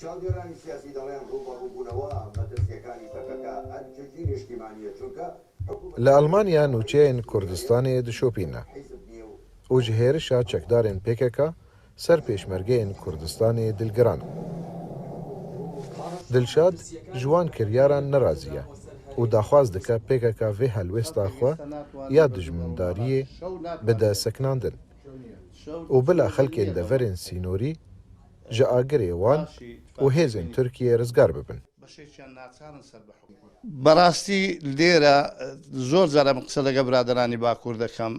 چاودێرانی سیاسی دەڵێن ڕوبەڕووبوونەوە مەترسیەکانی پەکەکە ئەنجەجی نیشتیمانیە چونکە لە ئەڵمانیا نوچەیەن کوردستانی دشۆپینە و ji hêrişa çekdarên PKK ser pêşmergeyên Kurdistanê dilgiran. Dilşad ji wan kiryaran nerazî ye û daxwaz dike PKK vê helwesta xwe ya dijmindariyê bide sekinandin û bila xelkên deverên sînorî ji agirê wan û hêzên Tirkiyê rizgar bibin. بەڕاستی لێرە زۆر جارە قسە لەگە برادرانی باکوور دەکەم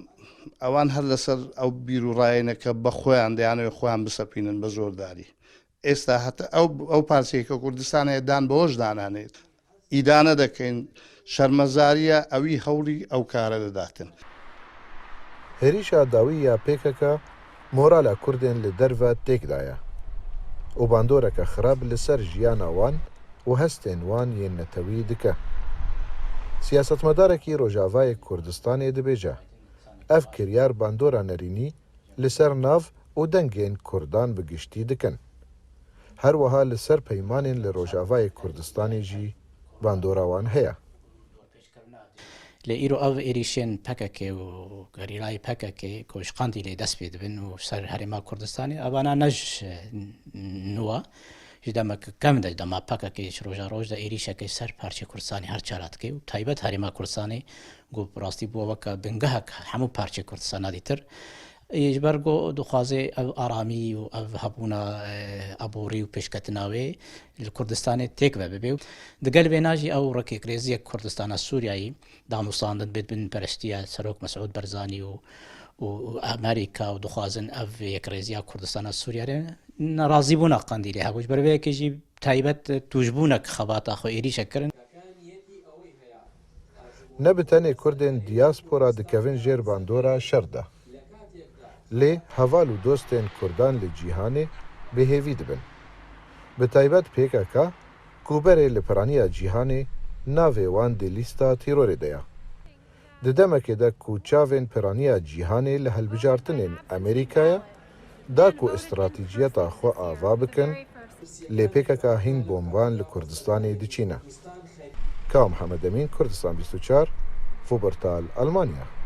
ئەوان هەر لەسەر ئەو بیر و ڕایەنەکە بە خۆیان دەیانەوێت خۆیان بسەپینن بە زۆرداری ئێستا هەتا ئەو پارچەیەکە کوردستانەیە دان بەهۆش دانانێت ئیدانە دەکەین شەرمەزاریە ئەوی هەوڵی ئەو کارە دەداتن. Hêrîşa dawî ya PKK morala Kurdên li derve têkdaye û bandoreke xirab li ser jiyana wan û hestên wan yên netewî dike. Siyasetmedarekî Rojavayê Kurdistanê dibêje ev kiryar bandora nerînî li ser nav û dengên Kurdan bi giştî dikin. Her wiha li ser peymanên li Rojavayê Kurdistanê jî bandora wan heye. لە ئیرۆ ئەو عێریشێن پەکەکێ و گەریرای پەکەکێ کۆشقاندی لێ دەست پێ دەبن و سەر هەرێما کوردستانی ئەوانە نەژ نووە دەمەکەم دەما پەکەکەی ڕۆژە ڕۆژ دە عێریشەکەی سەر پارچەی کوردستانی هەر چاراتکەی و تایبەت هەرێما کوردستانی گو ڕاستی بووەوەکە بنگەهک هەموو پارچەی کوردستانادی تر بەرگۆ دخوازێ ئەو ئارامی و ئەو هەبوونە ئەبووری و پێشکەتناوێ لە کوردستانی تێک بە ببێ و دەگەل بێناژی ئەو ڕێکێکرێزیە کوردستانە سووریایی داموساندن بێت بن پەرستیە سەرۆک مەسعود بەرزانی و ئەمریکا و دخوازن ئەو یەکڕێزیە کوردستانە سووریارێ نەڕازی بوونە قەندی لێ هەبووش بەرەوەیەکێژی تایبەت توشبوونەك خەباتە خۆ عێریشەکردن Ne bi tenê Kurdên diyasپora dikevin jêr bandora şer de. Lê heval û dostên Kurdan li cîhanê bêhêvî dibin. Bi taybet PKK kûberê li piraniya cîhanê navê wan dê lîsta tîrorê de ye. Di demekê de ku çavên piraniya cîhanê li helbijartinên Amerîkaya da ku îstratîjiyeta xwe ava bikin lê PKK hîn bomban li Kurdistanê diçîne. Ka Mihemed Emîn, Kurdistan 24, Wuppertal, Almanya.